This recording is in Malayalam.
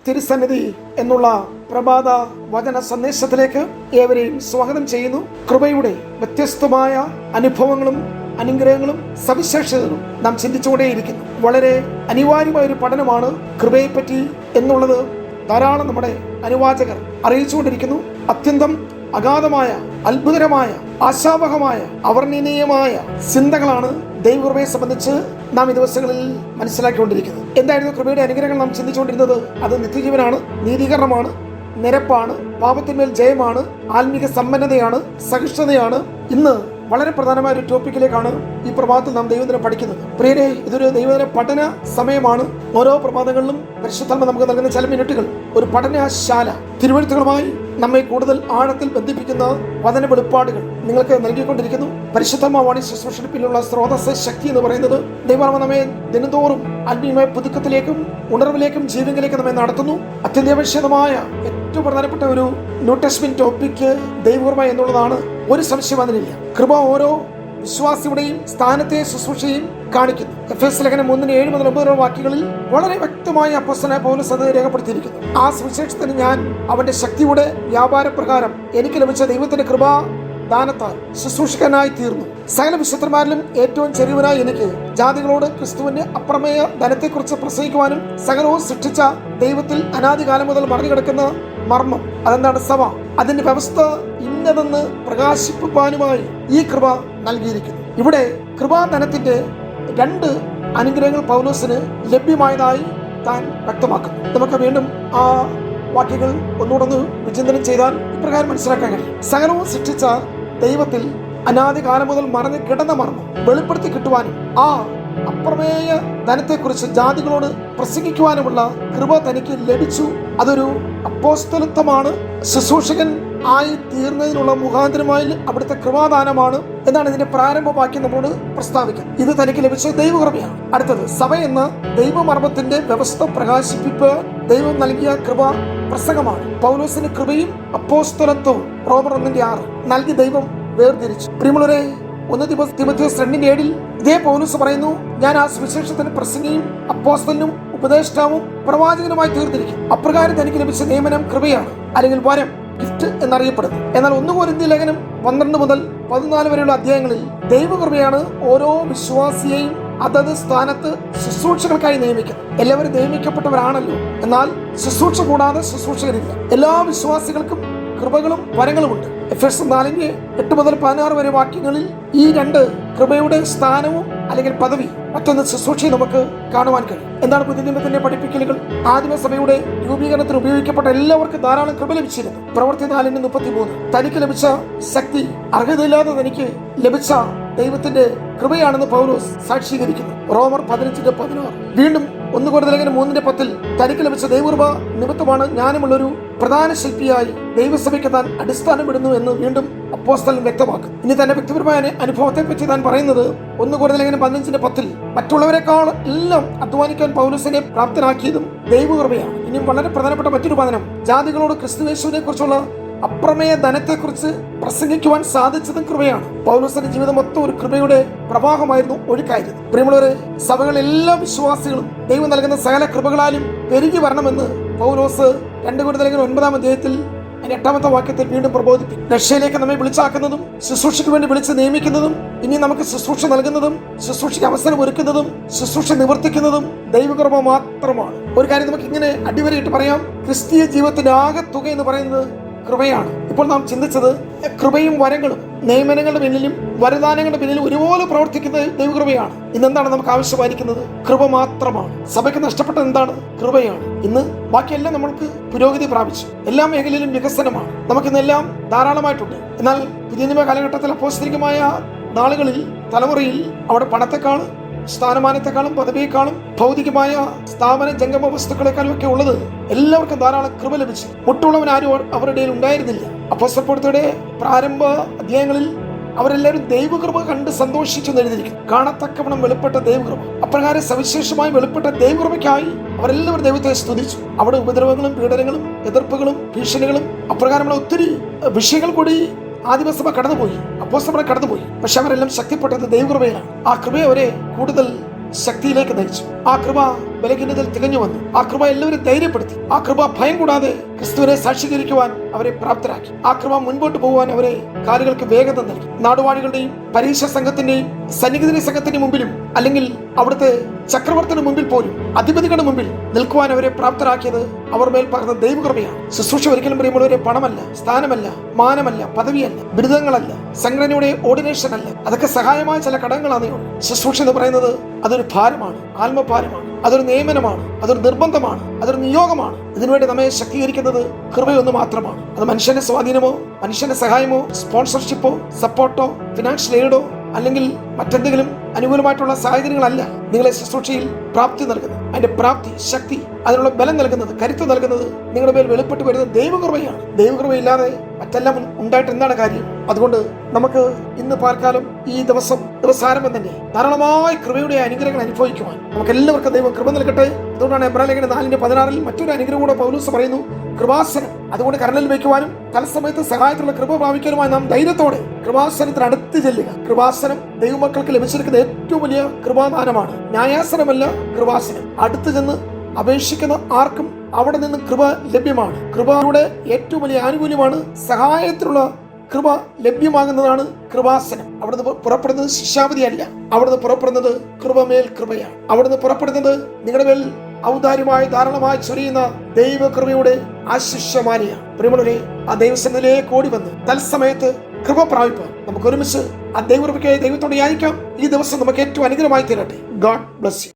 തിരുസന്നിധി എന്നുള്ള പ്രഭാത വചന സന്ദേശത്തിലേക്ക് ഏവരെയും സ്വാഗതം ചെയ്യുന്നു. കൃപയുടെ വ്യത്യസ്തമായ അനുഭവങ്ങളും അനുഗ്രഹങ്ങളും സവിശേഷതകളും നാം ചിന്തിച്ചുകൊണ്ടേയിരിക്കുന്നു. വളരെ അനിവാര്യമായ ഒരു പഠനമാണ് കൃപയെപ്പറ്റി എന്നുള്ളത് ധാരാളം നമ്മുടെ അനുവാചകർ അറിയിച്ചുകൊണ്ടിരിക്കുന്നു. അത്യന്തം അഗാധമായ, അത്ഭുതകരമായ, ആശാവഹമായ, അവർണ്ണനീയമായ ചിന്തകളാണ് ദൈവകൃപയെ സംബന്ധിച്ച് നാം ഈ ദിവസങ്ങളിൽ മനസ്സിലാക്കിക്കൊണ്ടിരിക്കുന്നത്. എന്തായിരുന്നു കൃപയുടെ അനുഗ്രഹങ്ങൾ നാം ചിന്തിച്ചുകൊണ്ടിരുന്നത്? അത് നിത്യജീവനാണ്, നീതീകരണമാണ്, നിരപ്പാണ്, പാപത്തിന്മേൽ ജയമാണ്, ആത്മീക സമ്പന്നതയാണ്, സഹിഷ്ണുതയാണ്. ഇന്ന് വളരെ പ്രധാനമായ ഒരു ടോപ്പിക്കിലേക്കാണ് ഈ പ്രഭാതത്തിൽ നാം ദൈവദിനം പഠിക്കുന്നത്. പ്രിയരെ, ഇതൊരു ദൈവദിന പഠന സമയമാണ്. ഓരോ പ്രഭാതങ്ങളിലും പരിശുദ്ധാത്മ നമുക്ക് നൽകുന്ന ചില മിനിറ്റുകൾ ഒരു പഠനശാല, തിരുവെഴുത്തുകളുമായി നമ്മെ കൂടുതൽ ആഴത്തിൽ ബന്ധിപ്പിക്കുന്ന വചന വെളിപ്പാടുകൾ നിങ്ങൾക്ക് നൽകിക്കൊണ്ടിരിക്കുന്നു. പരിശുദ്ധമാവാണി ശുശ്രൂഷയുടെ പിന്നിലുള്ള സ്രോതസ് ശക്തി എന്ന് പറയുന്നത് ദൈവം നമ്മെ ദിനംതോറും ആത്മീയമായ പുതുക്കത്തിലേക്കും ഉണർവിലേക്കും ജീവനിലേക്കും നമ്മെ നടത്തുന്നു. അത്യന്താപേക്ഷിതമായ ഏറ്റവും പ്രധാനപ്പെട്ട ഒരു ന്യൂ ടെസ്റ്റ്മെന്റ് ടോപ്പിക്ക് ദൈവകൃപ എന്നുള്ളതാണ്. ഒരു സംശയം അതിനില്ല. കൃപ ഓരോ വിശ്വാസിയുടെയും സ്ഥാനത്തെ ശുശ്രൂഷയും കാണിക്കുന്നു. എഫേസ്യ ലേഖനം 3:7-9 വാക്യങ്ങളിൽ വളരെ വ്യക്തമായി അപ്പോസ്തലനായ പൗലോസ് അത് രേഖപ്പെടുത്തിയിരിക്കുന്നു. ആ സുവിശേഷത്തിന് ഞാൻ അവന്റെ ശക്തിയുടെ വ്യാപാരപ്രകാരം എനിക്ക് ലഭിച്ച ദൈവത്തിന്റെ കൃപാ ദാനത്താൽ ശുശ്രൂഷകനായി തീർന്നു. സകല വിശുദ്ധന്മാരിലും ഏറ്റവും ചെറിയവനായി എനിക്ക് ജാതികളോട് ക്രിസ്തുവിന്റെ അപ്രമേയ ധനത്തെക്കുറിച്ച് പ്രസംഗിക്കുവാനും സകലവും സൃഷ്ടിച്ച ദൈവത്തിൽ അനാദികാലം മുതൽ മറിഞ്ഞു കിടക്കുന്ന മർമ്മം, അതെന്താണ് സഭ, അതിന്റെ വ്യവസ്ഥ ഇന്നതെന്ന് പ്രകാശിപ്പിക്കാനുമായി ഈ കൃപ നൽകിയിരിക്കുന്നു. ഇവിടെ കൃപാധനത്തിന്റെ 2 അനുഗ്രഹങ്ങൾ പൗലോസിന് ലഭ്യമായതായി താൻ വ്യക്തമാക്കുന്നു. നമുക്ക് വീണ്ടും ആ വാക്യങ്ങൾ ഒന്നുകൂടെ വിചിന്തനം ചെയ്താൽ ഇപ്രകാരം മനസ്സിലാക്കാൻ കഴിയും. സകലവും സൃഷ്ടിച്ച ദൈവത്തിൽ അനാദികാലം മുതൽ മറഞ്ഞു കിടന്ന മർമ്മം വെളിപ്പെടുത്തി കിട്ടുവാനും ആ അപ്രമേയ ധനത്തെക്കുറിച്ച് ജാതികളോട് പ്രസംഗിക്കുവാനുമുള്ള കൃപ തനിക്ക് ലഭിച്ചു. അതൊരു അപ്പോസ്തലത്വമാണ്. ശുശ്രൂഷകൻ ആയി തീർന്നതിനുള്ള മുഖാന്തരമായി അവിടുത്തെ കൃപാദാനമാണ് എന്നാണ് ഇതിന്റെ പ്രാരംഭ വാക്യം നമ്മളോട് പ്രസ്താവിക്കുന്നത്. ഇത് തനിക്ക് ലഭിച്ച ദൈവകൃപയാണ്. അടുത്തത്, സഭ എന്ന ദൈവമർമ്മത്തിന്റെ വ്യവസ്ഥ പ്രകാശിപ്പിപ്പ് ദൈവം നൽകിയ കൃപ പ്രസംഗമാണ്. പൗലോസിന് കൃപയും അപ്പോസ്തലത്വവും റോമർ 1:6 നൽകി ദൈവം വേർതിരിച്ചു. പ്രിയമുള്ളവരെ, 1 തിമോഥെയോസ് 2:7 ഇതേ പൗലോസ് പറയുന്നു, ഞാൻ ആ സുവിശേഷത്തിന് പ്രസംഗിയും അപ്പോസ്തലനും ഉപദേഷ്ടാവും പ്രവാചകനുമായി തീർന്നിരിക്കും. അപ്രകാരം തനിക്ക് ലഭിച്ച നിയമനം കൃപയാണ്, അല്ലെങ്കിൽ വരം, ഗിഫ്റ്റ് എന്നറിയപ്പെടുന്നു. എന്നാൽ 1 കൊരിന്ത്യർ ലേഖനം 12 മുതൽ 14 വരെയുള്ള അധ്യായങ്ങളിൽ ദൈവകൃപയാണ് ഓരോ വിശ്വാസിയെയും അതത് സ്ഥാനത്ത് ശുശ്രൂഷകൾക്കായി നിയമിക്കുന്നത്. എല്ലാവരും നിയമിക്കപ്പെട്ടവരാണല്ലോ, എന്നാൽ ശുശ്രൂഷ കൂടാതെ ശുശ്രൂഷകരില്ല. എല്ലാ വിശ്വാസികൾക്കും കൃപകളും വരങ്ങളുമുണ്ട്. എഫേസ്യർ 4:8 മുതൽ 16 വരെ വാക്യങ്ങളിൽ ഈ 2 കൃപയുടെ സ്ഥാനവും അല്ലെങ്കിൽ പദവി, മറ്റൊന്ന് ശുശ്രൂഷയും നമുക്ക് കാണുവാൻ കഴിയും. എന്താണ് പുതിയ നിയമത്തിന്റെ പഠിപ്പിക്കലുകൾ? ആദിമസഭയുടെ രൂപീകരണത്തിന് ഉപയോഗിക്കപ്പെട്ട എല്ലാവർക്കും ധാരാളം കൃപ ലഭിച്ചിരുന്നു. പ്രവൃത്തി 4:33 തനിക്ക് ലഭിച്ച ശക്തി അർഹതയില്ലാതെ തനിക്ക് ലഭിച്ച ദൈവത്തിന്റെ കൃപയാണെന്ന് പൗലോസ് സാക്ഷീകരിക്കുന്നു. റോമർ 15:16 വീണ്ടും 1 കൊരിന്ത്യർ ലേഖനം 3:10 തനിക്ക് ലഭിച്ച ദൈവകൃപ നിമിത്തമാണ് ജ്ഞാനമുള്ളൊരു പ്രധാന ശില്പിയായി ദൈവസഭയ്ക്ക് താൻ അടിസ്ഥാനമിടുന്നു എന്ന് വീണ്ടും അപ്പോസ്തലൻ വ്യക്തമാക്കും. ഇനി തന്റെ വ്യക്തിപരമായ അനുഭവത്തെ പറ്റി താൻ പറയുന്നത് 1 കൊരിന്ത്യർ ലേഖനം 15:10 മറ്റുള്ളവരെക്കാൾ എല്ലാം അധ്വാനിക്കാൻ പൗലോസിനെ പ്രാപ്തനാക്കിയതും ദൈവകൃപയാണ്. ഇനിയും വളരെ പ്രധാനപ്പെട്ട മറ്റൊരു വചനം, ജാതികളോട് ക്രിസ്തുയേശുവിനെ കുറിച്ചുള്ള അപ്രമേയ ധനത്തെക്കുറിച്ച് പ്രസംഗിക്കുവാൻ സാധിച്ചതും കൃപയാണ്. പൗലോസിന്റെ ജീവിതം മൊത്തം ഒരു കൃപയുടെ പ്രവാഹമായിരുന്നു, ഒഴുക്കായിരുന്നു. പ്രിയമുള്ളവരെ, സഭകളിലെ എല്ലാ വിശ്വാസികളും ദൈവം നൽകുന്ന സകല കൃപകളാലും പെരുകി വരണമെന്ന് പൗലോസ് 2 കൊരിന്ത്യർ ലേഖനം 9 അധ്യായത്തിൽ 8-ാമത്തെ വാക്യത്തിൽ വീണ്ടും പ്രബോധിപ്പിക്കും. രക്ഷയിലേക്ക് നമ്മെ വിളിച്ചാക്കുന്നതും ശുശ്രൂഷയ്ക്ക് വേണ്ടി വിളിച്ച് നിയമിക്കുന്നതും ഇനി നമുക്ക് ശുശ്രൂഷ നൽകുന്നതും ശുശ്രൂഷയ്ക്ക് അവസരം ഒരുക്കുന്നതും ശുശ്രൂഷ നിവർത്തിക്കുന്നതും ദൈവകൃപ മാത്രമാണ്. ഒരു കാര്യം നമുക്ക് ഇങ്ങനെ അടിവരയിട്ട് പറയാം, ക്രിസ്തീയ ജീവിതത്തിന്റെ ആകെ തുക എന്ന് പറയുന്നത് കൃപയാണ്. ഇപ്പോൾ നാം ചിന്തിച്ചത് കൃപയും വരങ്ങളും നിയമനങ്ങളുടെ പിന്നിലും വരദാനങ്ങളുടെ പിന്നിലും ഒരുപോലെ പ്രവർത്തിക്കുന്ന ദൈവകൃപയാണ്. ഇന്നെന്താണ് നമുക്ക് ആവശ്യമായിരിക്കുന്നത്? കൃപ മാത്രമാണ്. സഭയ്ക്ക് നഷ്ടപ്പെട്ടത് എന്താണ്? കൃപയാണ്. ഇന്ന് ബാക്കിയെല്ലാം നമ്മൾക്ക് പുരോഗതി പ്രാപിച്ചു, എല്ലാ മേഖലയിലും വികസനമാണ്, നമുക്കിന്നെല്ലാം ധാരാളമായിട്ടുണ്ട്. എന്നാൽ പുതിയ നിയമ കാലഘട്ടത്തിൽ അപ്പോസ്തലികമായ നാളുകളിൽ തലമുറയിൽ അവിടെ പണത്തെക്കാളും സ്ഥാനമാനത്തെക്കാളും പദവിയെക്കാളും ഭൗതികമായ സ്ഥാപന ജംഗമ വസ്തുക്കളെക്കാളും ഒക്കെ ഉള്ളത് എല്ലാവർക്കും ധാരാളം കൃപ ലഭിച്ചു. മുട്ടുള്ളവൻ ആരും അവരുടെ ഇടയിൽ ഉണ്ടായിരുന്നില്ല. അപ്പോസ്തലപ്രവൃത്തിയുടെ പ്രാരംഭ അധ്യായങ്ങളിൽ അവരെല്ലാവരും ദൈവകൃപ കണ്ട് സന്തോഷിച്ചു എഴുതിയിരിക്കുന്നു. കാണത്തക്കവണ്ണം വെളിപ്പെട്ട ദൈവകൃപ. അപ്രകാരം സവിശേഷമായി വെളിപ്പെട്ട ദൈവകൃപയ്ക്കായി അവരെല്ലാവരും ദൈവത്തെ സ്തുതിച്ചു. അവിടെ ഉപദ്രവങ്ങളും പീഡനങ്ങളും എതിർപ്പുകളും ഭീഷണികളും അപ്രകാരമുള്ള ഒത്തിരി വിഷയങ്ങൾ കൂടി ആദിമസഭ കടന്നുപോയി, അപ്പോസ്തലന്മാർ കടന്നുപോയി. പക്ഷെ അവരെല്ലാം ശക്തിപ്പെട്ടത് ദൈവകൃപയിലാണ്. ആ കൃപയെ അവരെ കൂടുതൽ ശക്തിയിലേക്ക് നയിച്ചു. ആ കൃപ ബലഹീനതയിൽ തികഞ്ഞു വന്നു. ആ കൃപ എല്ലാവരും ധൈര്യപ്പെടുത്തി. ആ കൃപ ഭയം കൂടാതെ ക്രിസ്തുവിനെ സാക്ഷീകരിക്കുവാൻ അവരെ പ്രാപ്തരാക്കി. ആ കൃപ മുൻപോട്ട് പോകുവാൻ അവരെ കാലുകൾക്ക് വേഗത നൽകി. നാടുവാഴികളുടെയും പരീക്ഷ സംഘത്തിന്റെയും സന്നിഹിത സംഘത്തിന്റെ മുമ്പിലും അല്ലെങ്കിൽ അവിടുത്തെ ചക്രവർത്തിയുടെ മുമ്പിൽ പോലും അധിപതികളുടെ മുമ്പിൽ നിൽക്കുവാൻ അവരെ പ്രാപ്തരാക്കിയത് അവർ മേൽ പകർന്ന ദൈവകൃപയാണ്. ശുശ്രൂഷ ഒരിക്കലും പ്രിയമുള്ളവരെ പണമല്ല, സ്ഥാനമല്ല, മാനമല്ല, പദവിയല്ല, ബിരുദങ്ങളല്ല, സംഘടനയുടെ ഓർഡിനേഷൻ അല്ല. അതൊക്കെ സഹായമായ ചില ഘടകങ്ങളാണ്. ശുശ്രൂഷ എന്ന് പറയുന്നത് അതൊരു ഭാരമാണ്, ആത്മഭാരമാണ്, അതൊരു നിയമനമാണ്, അതൊരു നിർബന്ധമാണ്, അതൊരു നിയോഗമാണ്. ഇതിനുവേണ്ടി നമ്മെ ശക്തീകരിക്കുന്നത് കൃപയൊന്നു മാത്രമാണ്. അത് മനുഷ്യന്റെ സ്വാധീനമോ, മനുഷ്യന്റെ സഹായമോ, സ്പോൺസർഷിപ്പോ, സപ്പോർട്ടോ, ഫിനാൻഷ്യൽ എയ്ഡോ അല്ലെങ്കിൽ മറ്റെന്തെങ്കിലും അനുകൂലമായിട്ടുള്ള സാഹചര്യങ്ങളല്ല നിങ്ങളെ ശുശ്രൂഷയിൽ പ്രാപ്തി നൽകുന്നത്. അതിന്റെ പ്രാപ്തി, ശക്തി, അതിനുള്ള ബലം നൽകുന്നത്, കരുത്ത് നൽകുന്നത് നിങ്ങളുടെ മേൽ വെളിപ്പെട്ട് വരുന്ന ദൈവകൃപയാണ്. ദൈവകൃപയില്ലാതെ മറ്റെല്ലാം ഉണ്ടായിട്ട് എന്താണ് കാര്യം? അതുകൊണ്ട് നമുക്ക് ഇന്ന് പാർക്കാലം ഈ ദിവസാരംഭം തന്നെ ധാരാളമായ കൃപയുടെ അനുഗ്രഹങ്ങൾ അനുഭവിക്കുവാൻ നമുക്ക് എല്ലാവർക്കും ദൈവം കൃപ നൽകട്ടെ. അതുകൊണ്ടാണ് എബ്രായലേഖനം 4:16 മറ്റൊരു അനുഗ്രഹം കൂടെ പൗലോസ് പറയുന്നു, കൃപാസനം. അതുകൊണ്ട് കരുണയിൽ വയ്ക്കുവാനും തത്സമയത്ത് സഹായത്തിലുള്ള കൃപ പ്രാപിക്കാനുമായി നാം ധൈര്യത്തോടെ കൃപാസനത്തിന് അടുത്ത് ചെല്ലുക. കൃപാസനം ദൈവമക്കൾക്ക് ലഭിച്ചിരിക്കുന്ന ഏറ്റവും വലിയ കൃപാദാനമാണ്. ന്യായാസനമല്ല, കൃപാസനം. അടുത്ത് ചെന്ന് അപേക്ഷിക്കുന്ന ആർക്കും അവിടെ നിന്ന് കൃപ ലഭ്യമാണ്. കൃപയുടെ ഏറ്റവും വലിയ ആനുകൂല്യമാണ് സഹായത്തിലുള്ള കൃപ ലഭ്യമാകുന്നതാണ് കൃപാസനം. അവിടുന്ന് പുറപ്പെടുന്നത് ശിക്ഷാവധിയല്ല, അവിടുന്ന് പുറപ്പെടുന്നത് കൃപമേൽ കൃപയാണ്. അവിടുന്ന് പുറപ്പെടുന്നത് നിങ്ങളുടെ മേൽ ഔദാര്യമായി ധാരാളമായി ചൊരിയുന്ന ദൈവകൃപയുടെ ആശിഷ്യമാലയാണ്. പ്രിയമുള്ളവരെ, ആ ദൈവസന്നിധിയിലേക്ക് ഓടി വന്ന് തത്സമയത്ത് കൃപ പ്രാപിപ്പാൻ നമുക്ക് ഒരുമിച്ച് ആ ദൈവകൃപയ്ക്കായി ദൈവത്തോട് യാചിക്കാം. ഈ ദിവസം നമുക്ക് ഏറ്റവും അനുഗ്രഹമായി തീരട്ടെ. God bless you.